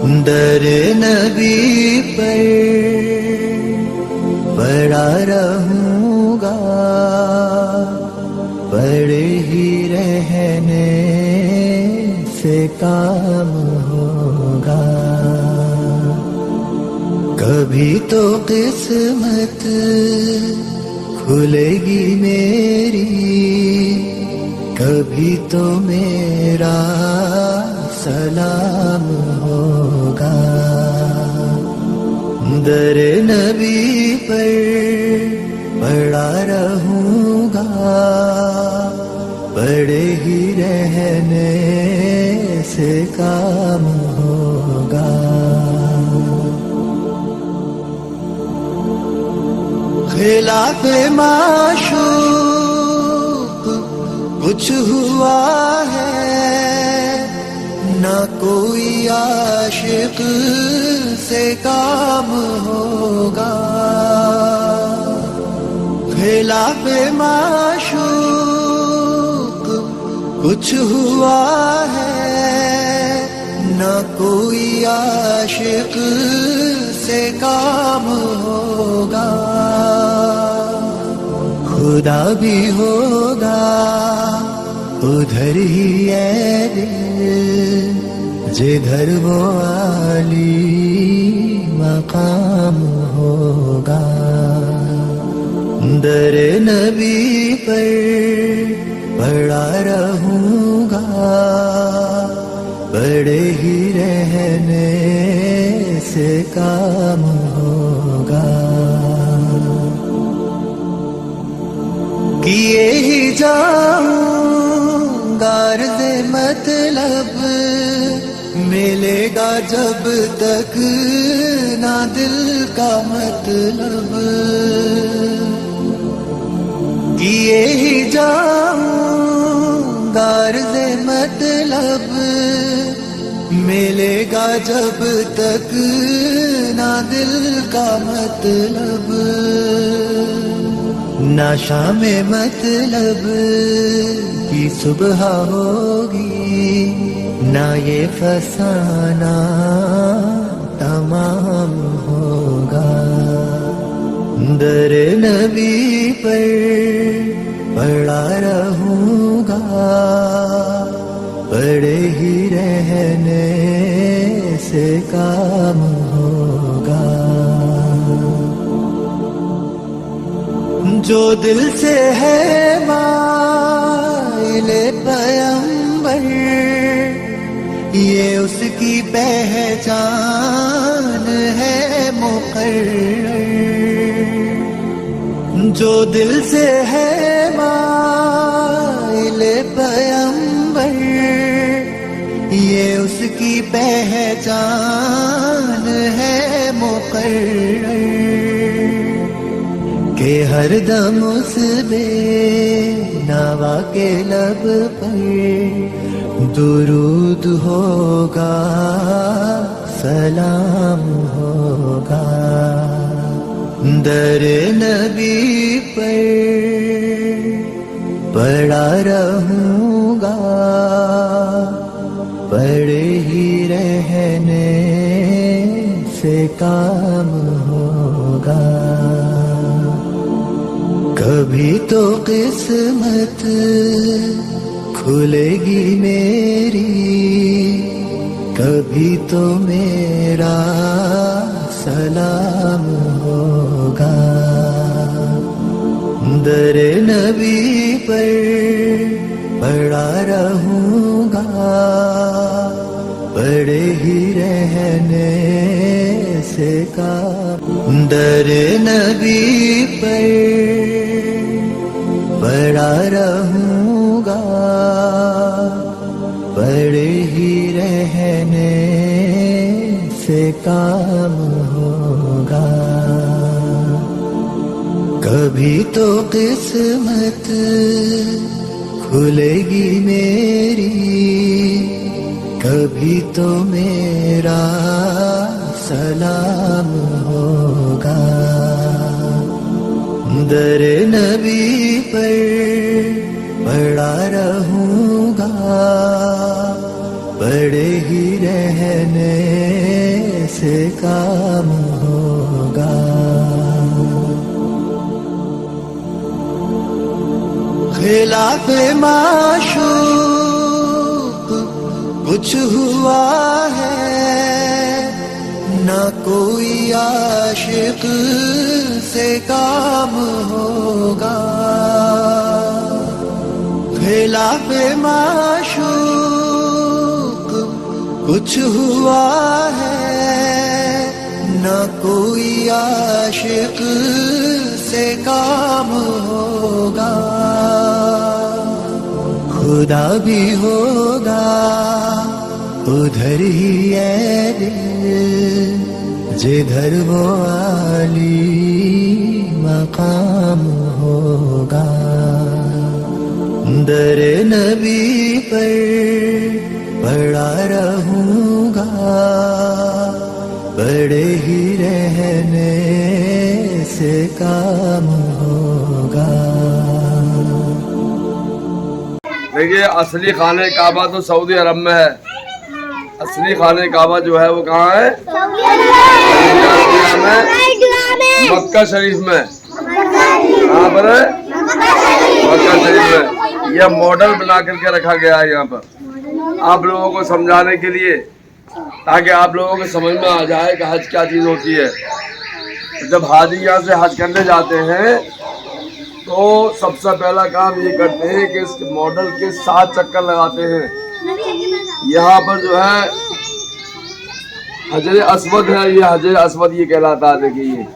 در نبی پر پڑا رہوں گا، پڑے ہی رہنے سے کام ہوگا. کبھی تو قسمت کھلے گی میری، کبھی تو میرا سلام ہوگا. در نبی پر پڑا رہوں گا، پڑے ہی رہنے سے کام ہوگا. خلاف معشوق کچھ ہوا ہے، نہ کوئی عاشق سے کام ہوگا. خلاف معشوق کچھ ہوا ہے، نہ کوئی عاشق سے کام ہوگا. خدا بھی ہوگا ادھر ہی ہے دل، جدھر وہ عالی مقام ہوگا. در نبی پر پڑا رہوں گا، پڑے ہی رہنے سے کام ہوگا. کیے ہی جاؤں غرض مطلب، ملے گا جب تک نہ دل کا مطلب. کیے ہی جاؤں غرض مطلب، ملے گا جب تک نہ دل کا مطلب. نہ شام مطلب کی صبح ہوگی، نہ یہ فسانہ تمام ہوگا. در نبی پر پڑا رہوں گا، پڑے ہی رہنے سے کام ہوگا. جو دل سے ہے مائل پیغمبر، یہ اس کی پہچان ہے مقرر. جو دل سے ہے مائل پیغمبر، یہ اس کی پہچان ہے مقرر. کہ ہر دم اس بے نوا کے لب پر درود ہوگا، سلام ہوگا. در نبی پر پڑا رہوں گا، پڑے ہی رہنے سے کام ہوگا. کبھی تو قسمت کھلے گی میری، کبھی تو میرا سلام ہوگا. در نبی پر پڑا رہوں گا، پڑے ہی رہنے سے کام. در نبی پر پڑا رہوں گا، پڑے ہی رہنے سے کام ہوگا. کبھی تو قسمت کھلے گی میری، کبھی تو میرا سلام ہوگا. در نبی پر پڑا رہوں گا، پڑے ہی رہنے से काम होगा। खिलाफे माशूक कुछ हुआ है, ना कोई आशिक से काम होगा। खिलाफे माशूक कुछ हुआ है, ना कोई आशिक से काम होगा। खुदा भी होगा उधर ही है दिल, जिधर वो आली मकाम होगा। दर नबी पर पड़ा रहूंगा, पड़े ही रहने से काम होगा। देखिए, असली खाने काबा तो सऊदी अरब में है। असली खाने काबा जो है वो कहाँ है? मक्का शरीफ में। कहाँ पर है? मक्का शरीफ में। यह मॉडल बना करके रखा गया है यहाँ पर आप लोगों को समझाने के लिए, ताकि आप लोगों को समझ में आ जाए कि हज क्या चीज़ होती है। जब हाजी यहाँ से हज करने जाते हैं तो सबसे पहला काम ये करते हैं कि इस मॉडल के 7 चक्कर लगाते हैं। यहाँ पर जो है हजर अस्वद है, ये हजर अस्वद ये कहलाता है। देखिए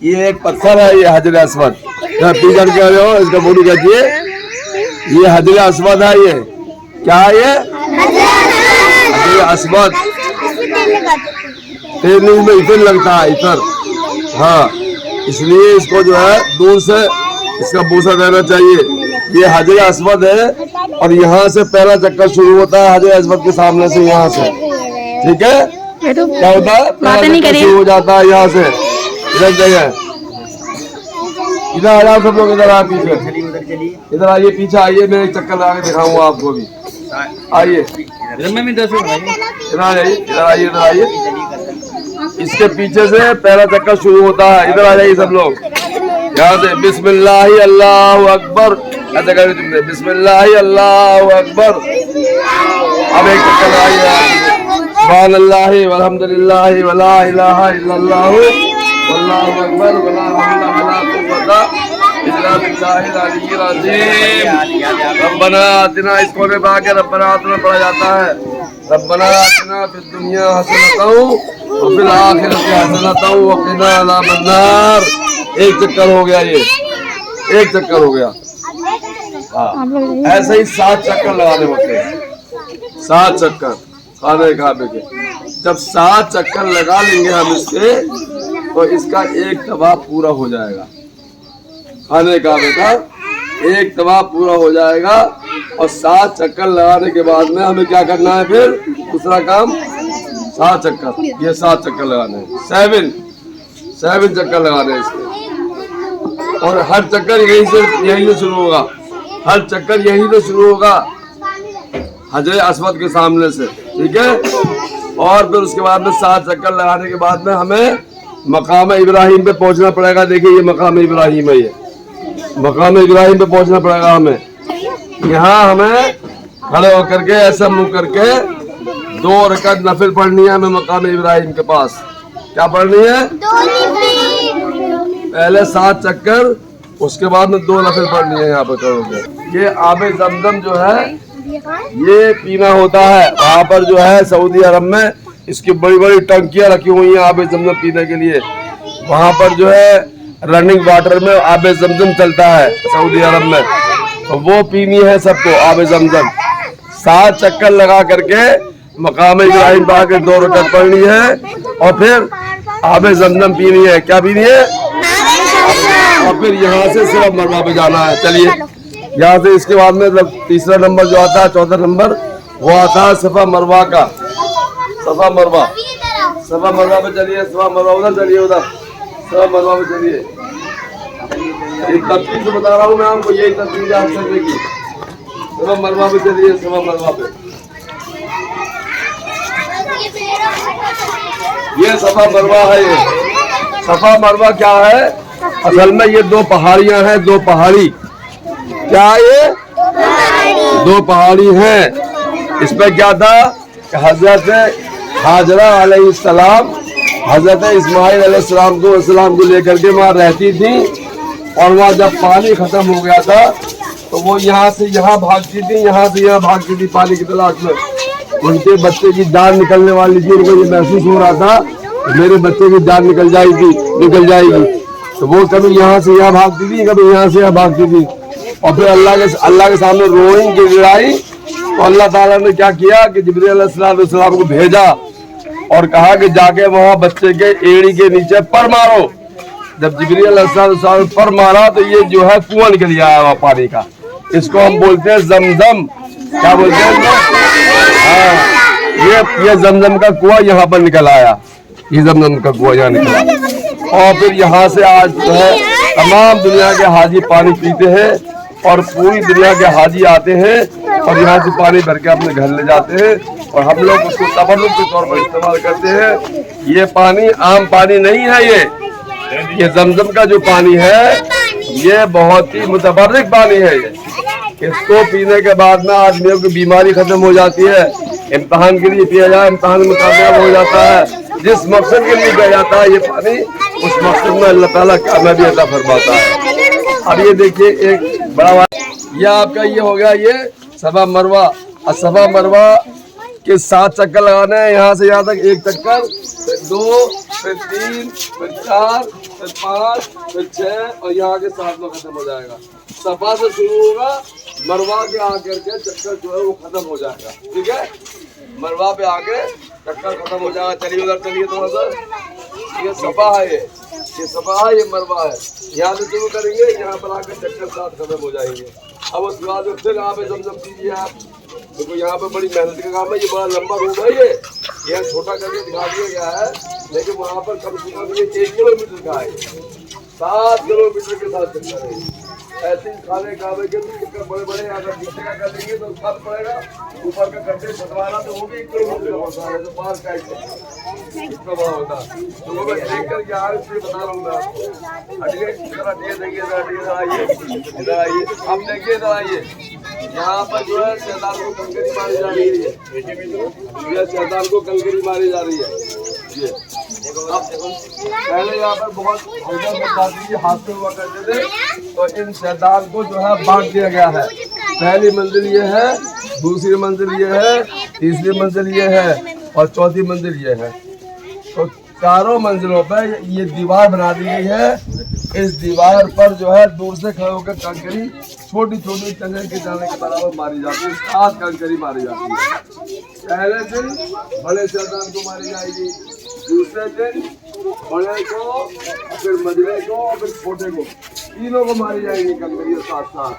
ये एक पत्थर है, ये हजर अस्वद पीकर कह रहे हो, इसका बोली कहती है ये हजर अस्वद है। ये क्या है? ये हजर अस्वद। तेल में इतर लगता है, इतर। हाँ, इसलिए इसको जो है दूर से इसका बूसा देना चाहिए। ये हजर अस्वद है और यहाँ से पहला चक्कर शुरू होता है हजर अस्वद के सामने से, यहाँ से। ठीक है? क्या होता है? पहला चक्कर शुरू हो जाता है यहाँ से, इधर जगह। इधर आ जाओ सब लोग, इधर आ पीछे, इधर आइए, पीछे आइए, मैं एक चक्कर लगा के दिखाऊंगा आपको भी। आइए इधर आइए, इधर आइए, इधर आइए। इसके पीछे से पहला चक्कर शुरू होता है। इधर आ जाइए सब लोग, यहाँ से बिस्मिल्लाह अल्लाहु अकबर ऐसे करें तुमने, बिस्मिल्लाह अल्लाहु अकबर। अब एक चक्कर लगाइए, सुभान अल्लाह वल्हम्दुलिल्लाह वला इलाहा इल्लल्लाह वल्लाहु अकबर वला हौला वला कुव्वता इल्ला बिल्लाहिल अलिय्यिल अज़ीम। रब्बना आतिना, इस कोने पे आके रब्बना आतिना पढ़ा जाता है। रब्बना आतिना फिद दुनिया हसनतौ व फिल आखिरति हसनतौ व क़िना अज़ाबन नार। एक चक्कर हो गया, ये एक चक्कर हो गया। हाँ, ऐसे ही 7 चक्कर लगाने होते हैं, 7 चक्कर खाने काबे के। जब 7 चक्कर लगा लेंगे हम इसके, तो इसका एक तवाफ पूरा हो जाएगा। खाने काबे का एक तवाफ पूरा हो जाएगा। और 7 चक्कर लगाने के बाद में हमें क्या करना है? फिर दूसरा काम 7 चक्कर, ये 7 चक्कर लगाने हैं। 7 चक्कर लगाने हैं इसके। और हर चक्कर यहीं से शुरू होगा, हर चक्कर यहीं से शुरू होगा हजर अस्वद के सामने से। ठीक है? और फिर उसके बाद में 7 चक्कर लगाने के बाद में हमें मकाम इब्राहिम पे पहुंचना पड़ेगा। देखिए ये मकाम इब्राहिम है, ये मकाम इब्राहिम पे पहुंचना पड़ेगा हमें। यहाँ हमें खड़े होकर के ऐसा मुंह करके 2 रकात नफिल पढ़नी है हमें मकाम इब्राहिम के पास। क्या पढ़नी है? पहले 7 चक्कर, उसके बाद में 2 नफिल पढ़नी है। यहाँ पर करोगे। ये आबे जमजम जो है ये पीना होता है। वहाँ पर जो है सऊदी अरब में इसकी बड़ी बड़ी टंकियाँ रखी हुई हैं आबे जमजम पीने के लिए। वहाँ पर जो है रनिंग वाटर में आबे जमजम चलता है सऊदी अरब में, तो वो पीनी है सबको आबे जमजम। 7 चक्कर लगा करके मकाम इब्राहिम पा के 2 रकात पढ़नी है और फिर आबे जमजम पीनी है। क्या पीनी है? और फिर यहाँ से सिर्फ मरवा पे जाना है। चलिए यहाँ से इसके बाद में तीसरा नंबर जो आता है, चौथा नंबर वो आता है सफा मरवा का। सफा मरवा पे चलिए, सफा मरवा उधर चलिए, उधर सफा मरवा पे चलिए। एक तरतीब से बता रहा हूँ मैं आपको, यही तरतीब है आप चलने की। सफा मरवा पे चलिए, सफा मरवा पे। ये सफा मरवा है। ये सफा मरवा क्या है? असल में ये दो पहाड़ियां हैं, दो पहाड़ी। क्या ये? दो पहाड़ी हैं। इस पे क्या था कि हजरत हाजरा अलैहिस्सलाम हजरत इस्माइल अलैहिस्सलाम को लेकर के वहाँ रहती थी, और वहाँ जब पानी खत्म हो गया था तो वो यहाँ से यहाँ भागती थी, यहाँ से यहाँ भागती थी पानी की तलाश में। उनके बच्चे की जान निकलने वाली थी, उनको ये महसूस हो रहा था कि मेरे बच्चे की जान निकल जाएगी। तो वो कभी यहाँ से यहाँ भागती थी, कभी यहाँ से यहाँ भागती थी, और फिर अल्लाह के सामने रोई गिड़गिड़ाई। तो अल्लाह ताला ने क्या किया कि जिब्रील अलैहिस्सलाम को भेजा और कहा कि जाके वहाँ बच्चे के एड़ी के नीचे पर मारो। जब जिब्रील अलैहिस्सलाम पर मारा तो ये जो है कुआं निकल आया हुआ पानी का। इसको हम बोलते हैं जमजम। क्या बोलते हैं? हाँ, ये जमजम का कुआं यहाँ पर निकल आया। ये जमजम का कुआं यहाँ निकला, और फिर यहाँ से आज जो है तमाम दुनिया के हाजी पानी पीते हैं, और पूरी दुनिया के हाजी आते हैं और यहाँ से पानी भर के अपने घर ले जाते हैं, और हम लोग उसको तबर्रुक के तौर पर इस्तेमाल करते हैं। ये पानी आम पानी नहीं है, ये जमजम का जो पानी है ये बहुत ही मुतबर्रिक पानी है। ये इसको पीने के बाद में आदमियों की बीमारी खत्म हो जाती है। इम्तिहान के लिए पिया जाए, इम्तिहान में कामयाब हो जाता है। जिस मकसद के लिए पिया जाता है ये पानी, उस मकसद में अल्लाह ताला कामयाबी अता फरमाता है। अब ये देखिए एक बड़ा ये आपका ये हो गया ये सफा मरवा। और सफा मरवा के 7 चक्कर लगाने हैं, यहाँ से यहाँ तक 1 चक्कर, फिर 2, फिर 3, फिर 4, फिर 5, फिर 6, और यहाँ के 7 में खत्म हो जाएगा। सफा से शुरू होगा, मरवा के आकर के चक्कर जो है वो खत्म हो जाएगा। ठीक है, मरवा पे आके चक्कर खत्म हो जाएगा। चलिए उधर चलिए थोड़ा सा। ये सफा है, ये सफा है, ये मरवा है। यहाँ से शुरू करेंगे, यहाँ पर आकर चक्कर 7 खत्म हो जाएंगे। अब उसके बाद फिर यहाँ पे जमजम कीजिए आप। देखो यहाँ पे बड़ी मेहनत का काम है। ये बड़ा लंबा रोड है, ये छोटा करके दिखा दिया गया है, लेकिन वहाँ पर कम से कम ये 1 किलोमीटर का है। 7 किलोमीटर के साथ चक्कर है। ऐसे ही खाने खावे के भी बड़े बड़े अगर नीचे का कर देंगे तो फर्क पड़ेगा। ऊपर का करते छतवाना तो वो भी 1 किलोमीटर होता है, तो 5 का इतना बड़ा होता है। तो वो मैं देख कर के आज से बता रहा हूँ मैं आपको। देखिए इधर आइए, आप देखिए इधर आइए। यहाँ पर जो है शैतान को कंकरी मारी जा रही है। ये शैतान को कंकरी मारी जा रही है। ये पहले यहाँ पर बहुत हादसे हुआ करते थे, तो इन शैतान को जो है बांट दिया गया है। पहली मंजिल ये है, दूसरी मंजिल ये है, तीसरी मंजिल ये है, और चौथी मंजिल ये है। तो चारों मंजिलों पर ये दीवार बना दी गई है। इस दीवार पर जो है दूर से खड़े होकर कंकरी छोटी छोटी टंगे के जाने के बराबर मारी जाती है। 7 कंकरी मारी जाती है। पहले दिन बड़े शैतान को मारी जाएगी, दूसरे दिन बड़े को, फिर मजले को, फिर छोटे को, तीनों को मारी जाएगी कंकरी साथ साथ।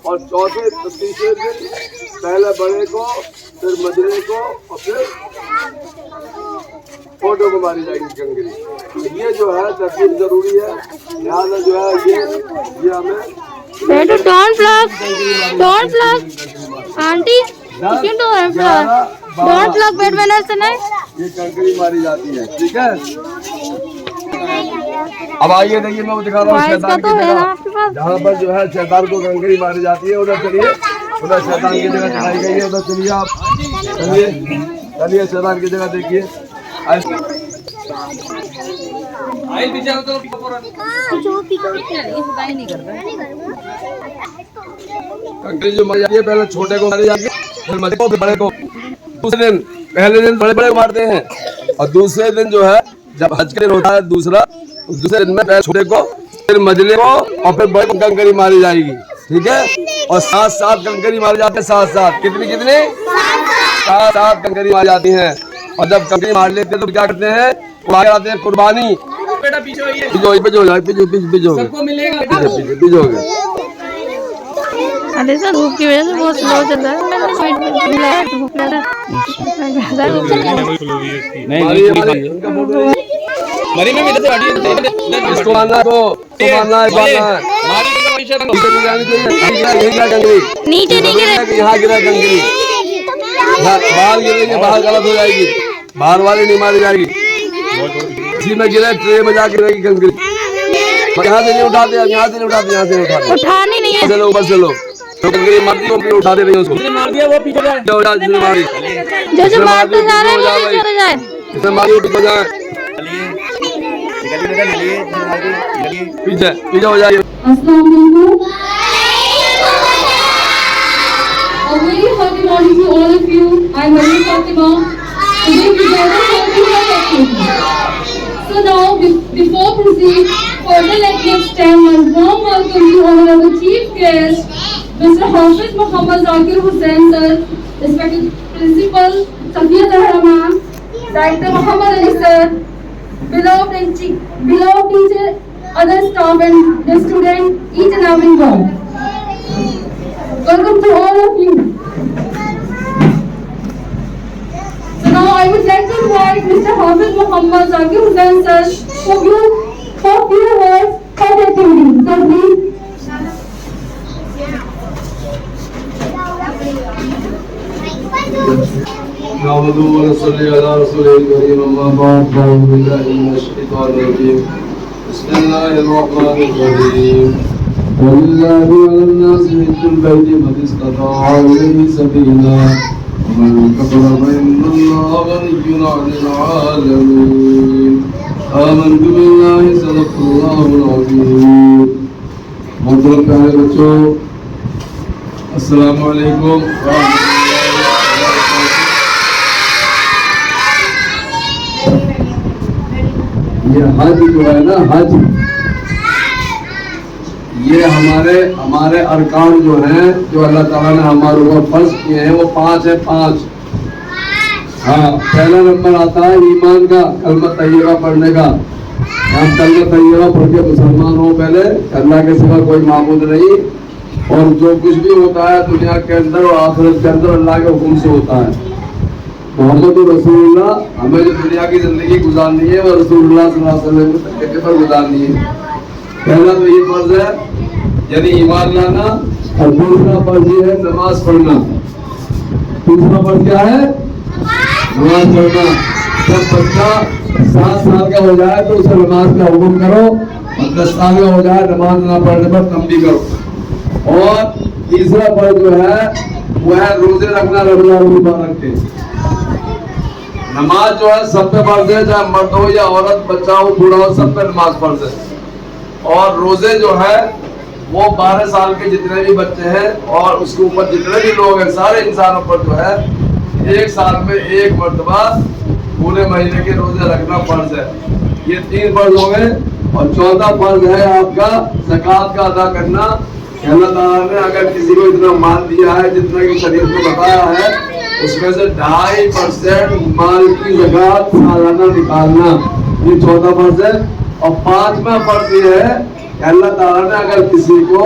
और चौथे तीसरे दिन पहले बड़े को, फिर मजले को, और फिर छोटे को मारी जाएगी कंकरी। ये जो है तरतीब जरूरी है। यहाँ जो है ये हमें don't plug auntie, you don't plug bed manners tonight. ये कंकरी मारी जाती है। ठीक है, अब आइए देखिए मैं दिखा रहा हूँ शैतान की जगह, जहाँ पर जो है शैतान को कंकरी मारी जाती है। उधर चलिए, उधर शैतान की जगह दिखाई गई है। उधर चलिए आप, चलिए शैतान की जगह देखिए। कंकरी जो मारी जाती है, पहले छोटे को मारी जाती है, फिर मजले को, फिर बड़े को। दूसरे दिन, पहले दिन बड़े बड़े मारते हैं, और दूसरे दिन जो है जब हज का दिन होता है दूसरे दिन में पहले छोटे को, फिर मजले को, और फिर बड़े को कंकरी मारी जाएगी। ठीक है, और 7 कंकरी मारी जाते हैं। 7 कितनी 7 कंकरी मारी जाती हैं। और जब कंकरी मार लेते हैं तो क्या करते हैं, आते हैं कुर्बानी। बेटा पीछे होइए, पीछे सबको मिलेगा। पीछे हो गए। अरे सर धूप की वजह से बहुत स्लो चल रहा है। मरी में इधर से हटिए, इसको मारना को मारना है। नीचे नहीं गिरे, यहाँ गिरा कंकरी, बाहर गिरेंगे, बाहर गलत हो जाएगी, बाहर वाली नहीं मारी जाएगी। इसी में गिरे ट्रे में जाके गिरेगी कंकरी। यहाँ से नहीं उठाते, यहाँ से नहीं उठाते, यहाँ से नहीं उठाते। उठानी नहीं है। चलो ऊपर चलो, तो कंकरी मारती हो उठाते नहीं उसको। मार दिया वो पीछे जाए। जो मारी जो मारते जा रहे हैं वो चले जाए। इसमें मारी उठ जाए, पीछे पीछे हो जाइए। अस्सलाम वालेकुम। A very happy morning to all of you. I'm Maryam Fatima. Today we gather for Puja activity. So now, before proceed further, let me extend my warm welcome to Honorable Chief Guest, Mr. Hafiz Muhammad Zakir Hussain sir, respected Principal Safiya Zahra ma'am, Director Muhammad Ali sir, beloved teacher, other staff and the student, each and every one. Welcome to all of you. So now I would like to invite Mr. Hafiz Muhammad Zakir Hussain sir for few words for the activity. Sir, please. نحمده ونصلي على رسوله الكريم أما بعد فأعوذ بالله من الشيطان الرجيم بسم الله الرحمن الرحيم ولله على الناس حج البيت من استطاع إليه سبيلا ومن كفر فإن الله غني عن العالمين آمنت بالله صدق الله العظيم محترم پیارے بچوں السلام علیکم یہ حج جو ہے نا حج یہ ہمارے ارکان جو ہیں جو اللہ تعالیٰ نے ہمارے اوپر فرض کیے ہیں وہ 5 ہیں 5. ہاں پہلا نمبر آتا ہے ایمان کا کلمہ طیبہ پڑھنے کا. ہم کلمہ طیبہ پڑھ کے مسلمان ہوں پہلے اللہ کے سوا کوئی معبود نہیں اور جو کچھ بھی ہوتا ہے دنیا کے اندر اور آخرت کے اندر اللہ کے حکم سے ہوتا ہے. محمد رسول اللہ ہمیں جو دنیا کی زندگی گزارنی ہے وہ رسول اللہ صلی اللہ علیہ وسلم کے طریقے پر گزارنی ہے. پہلا تو یہ فرض ہے یعنی ایمان لانا اور دوسرا فرض یہ ہے نماز پڑھنا. تیسرا فرض کیا ہے؟ نماز پڑھنا. جب بچہ 7 سال کا ہو جائے تو اسے نماز کا حکم کرو اور 10 سال کا ہو جائے نماز نہ پڑھنے پر تنبیہ کرو. اور تیسرا فرض جو ہے وہ ہے روزے رکھنا رمضان المبارک کے. نماز جو ہے سب پہ فرض ہے چاہے مرد ہو یا عورت بچہ ہو بوڑھا ہو سب پہ نماز فرض ہے. اور روزے جو ہے وہ 12 سال کے جتنے بھی بچے ہیں اور اس کے اوپر جتنے بھی لوگ ہیں سارے انسانوں پر جو ہے 1 سال میں 1 مرتبہ پورے مہینے کے روزے رکھنا فرض ہے. یہ 3 فرض ہو گئے. اور چوتھا فرض ہے آپ کا زکوٰۃ کا ادا کرنا. اللہ تعالیٰ نے اگر کسی کو اتنا مال دیا ہے جتنا کہ شریعت نے بتایا ہے اس میں سے 2.5% مال کی زکوٰۃ سالانہ نکالنا. یہ چوتھا فرض ہے. اور 5واں فرض یہ ہے کہ اللہ تعالیٰ نے اگر کسی کو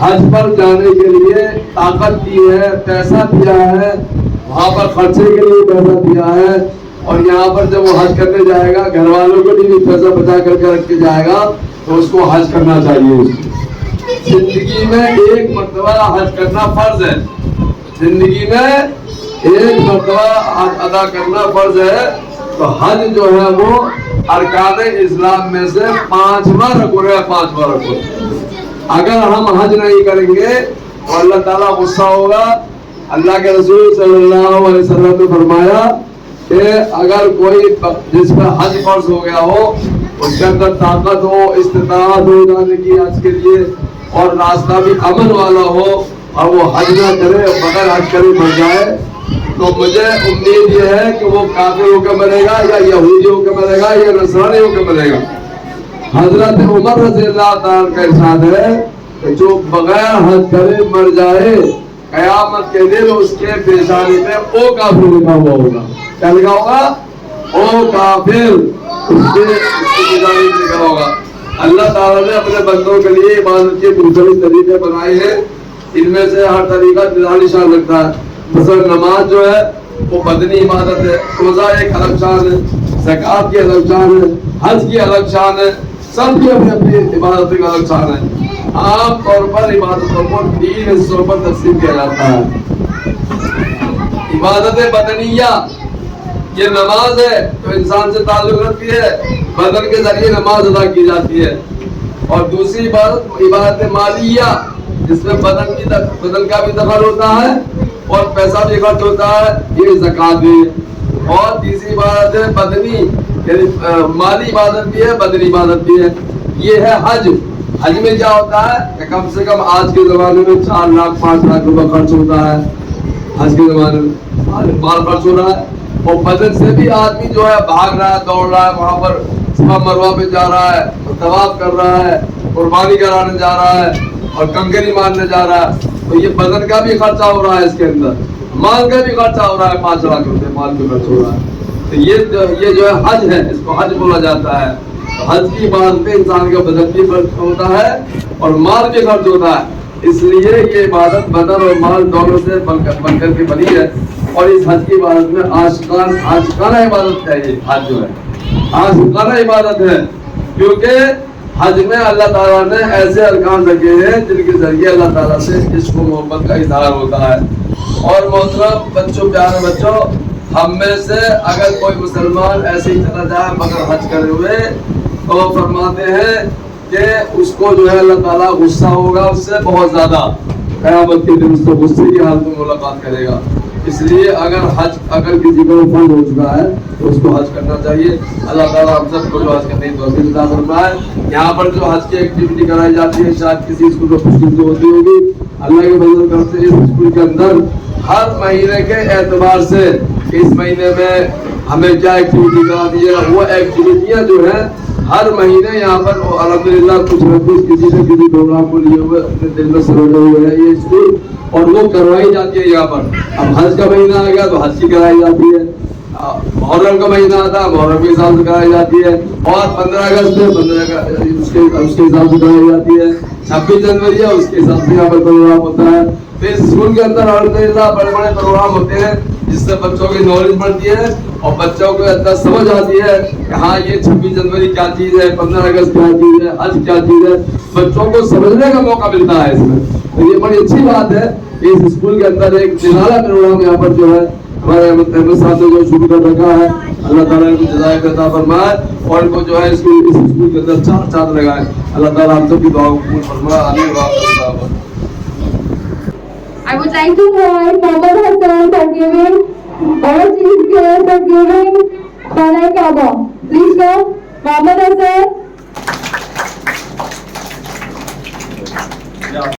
حج پر جانے کے لیے طاقت دی ہے پیسہ دیا ہے وہاں پر خرچے کے لیے پیسہ دیا ہے اور یہاں پر جب وہ حج کرنے جائے گا گھر والوں کو بھی پیسہ بچا کر کے رکھ کے جائے گا تو اس کو حج کرنا چاہیے. زندگی میں 1 مرتبہ حج کرنا فرض ہے. زندگی میں 1 مرتبہ حج ادا کرنا فرض ہے. تو حج جو ہے وہ ارکان اسلام میں سے 5واں رکن ہے. 5واں رکن. اگر ہم حج نہیں کریں گے تو اللہ تعالیٰ غصہ ہوگا. اللہ کے رسول صلی اللہ علیہ وسلم نے فرمایا کہ اگر کوئی جس پر حج فرض ہو گیا ہو اس کے اندر طاقت ہو استطاعت ہو جانے کی حج کے لیے اور راستہ بھی امن والا ہو اور وہ حج نہ کرے بغیر حج کرے مر جائے تو مجھے امید یہ ہے کہ وہ کافر ہو کے مرے گا یا یہودی ہو کے مرے گا یا نصرانی ہو کے مرے گا. حضرت عمر رضی اللہ تعالیٰ کا ارشاد ہے کہ جو بغیر حج کرے مر جائے قیامت کے دن اس کے پیشانی پہ او کافر لکھا ہوا ہوگا. کیا لکھا ہوگا؟ او کافر. اس کے پیشانی پہ لکھا ہوگا. اللہ تعالیٰ نے اپنے بندوں کے لیے عبادت کے مختلف طریقے بنائے ہیں. ان میں سے ہر طریقہ نشان رکھتا ہے. مثلا نماز جو ہے وہ بدنی عبادت ہے. روزہ ایک الگ شان ہے. زکوٰۃ کی الگ شان ہے. حج کی الگ شان ہے. سب کی اپنی اپنی عبادت کی الگ شان ہے. عام طور پر عبادتوں کو 3 حصوں پر تقسیم کیا جاتا ہے. عبادت بدنیہ یہ نماز ہے تو انسان سے تعلق رکھتی ہے, بدن کے ذریعے نماز ادا کی جاتی ہے. اور دوسری عبادت مالیہ جس میں بدن کا بھی دخل ہوتا ہے اور پیسہ بھی خرچ ہوتا ہے, یہ زکات ہے. اور تیسری عبادت ہے بدنی, یعنی مالی عبادت بھی ہے, بدنی عبادت بھی ہے, یہ ہے حج. حج میں کیا ہوتا ہے کہ کم سے کم آج کے زمانے میں 4 لاکھ 5 لاکھ روپے خرچ ہوتا ہے. آج کے زمانے میں مال خرچ ہو رہا ہے, اور بدن سے بھی آدمی جو ہے بھاگ رہا ہے, دوڑ رہا ہے, وہاں پر صفا مروہ پہ جا رہا ہے, طواف کر رہا ہے, قربانی کرانے جا رہا ہے اور کنکری مارنے جا رہا ہے. تو یہ بدن کا بھی خرچہ ہو رہا ہے, اس کے اندر مال کا بھی خرچہ ہو رہا ہے, 5 لاکھ روپے مال بھی خرچ ہو رہا ہے. تو یہ جو ہے حج ہے, اس کو حج بولا جاتا ہے. حج کی عبادت میں انسان کا بدن بھی خرچ ہوتا ہے اور مال بھی خرچ ہوتا ہے. اس لیے یہ عبادت بدن اور مال دونوں سے بن کر کے بنی ہے. اور اس حج کی عبادت میں عاشقانہ عبادت ہے. یہ حج جو ہے عاشقانہ عبادت ہے, کیونکہ حج میں اللہ تعالیٰ نے ایسے ارکان رکھے ہیں جن کے ذریعے اللہ تعالیٰ سے عشق و محبت کا اظہار ہوتا ہے. اور محترم بچوں, پیارے بچوں, ہم میں سے اگر کوئی مسلمان ایسے ہی چلا جائے مگر حج کرے ہوئے, تو وہ فرماتے ہیں کہ اس کو جو ہے اللہ تعالیٰ غصہ ہوگا اس سے بہت زیادہ, قیامت کے دن اس کو غصے کی حالت میں ملاقات کرے گا. اس لیے اگر کسی کو فرض ہو چکا ہے تو اس کو حج کرنا چاہیے. اللہ تعالیٰ ہم سب کو جو حج کرنے کی توفیق عطا فرمائے. یہاں پر جو حج کی ایکٹیویٹی کرائی جاتی ہے, شاید کسی اسکول میں خوش قسمتی ہوتی ہوگی, اللہ کے فضل کرم سے اس اسکول کے اندر ہر مہینے کے اعتبار سے اس مہینے میں ہمیں کیا ایکٹیویٹی کرا دی ہے, وہ ایکٹیویٹیاں جو ہیں ہر مہینے یہاں پر الحمدللہ کچھ نہ کچھ کسی نہ کسی پروگرام کو لیے ہوئے اپنے دل میں سمجھے ہوئے ہیں یہ اسکول, اور وہ کروائی جاتی ہے یہاں پر. اب حج کا مہینہ آ گیا تو حج کی کرائی جاتی ہے, محرم کا مہینہ آتا ہے محرم کے حساب سے کرائی جاتی ہے, اور 15 اگست میں 15 اس کے حساب سے کرائی جاتی ہے, 26 جنوری ہے اس کے حساب سے یہاں پر پروگرام ہوتا ہے. پھر اسکول کے اندر الحمدللہ بڑے بڑے پروگرام ہوتے ہیں جس سے بچوں کی نالج بڑھتی ہے اور بچوں کو اندر سمجھ آتی ہے کہ ہاں یہ 26 جنوری کیا چیز ہے, 15 اگست کیا چیز ہے, حج کیا چیز ہے. بچوں کو سمجھنے کا موقع ملتا ہے اس میں. تو یہ بڑی اچھی بات ہے کہ اس اسکول کے اندر ایک نرالا پروگرام یہاں پر جو ہے ہمارے احمد صاحب نے جو شروع کر رکھا ہے, اللہ تعالیٰ ان کو جزائے عطا فرمائے اور ان کو جو ہے اس اسکول کے اندر 4 چاند لگائے. اللہ تعالیٰ ہم سب کی دعا قبول فرمائے. آمین. I would like to invite Mohammed Hassan for giving all chief care for giving Khana Kaaba. Please come, Mohammed Hassan.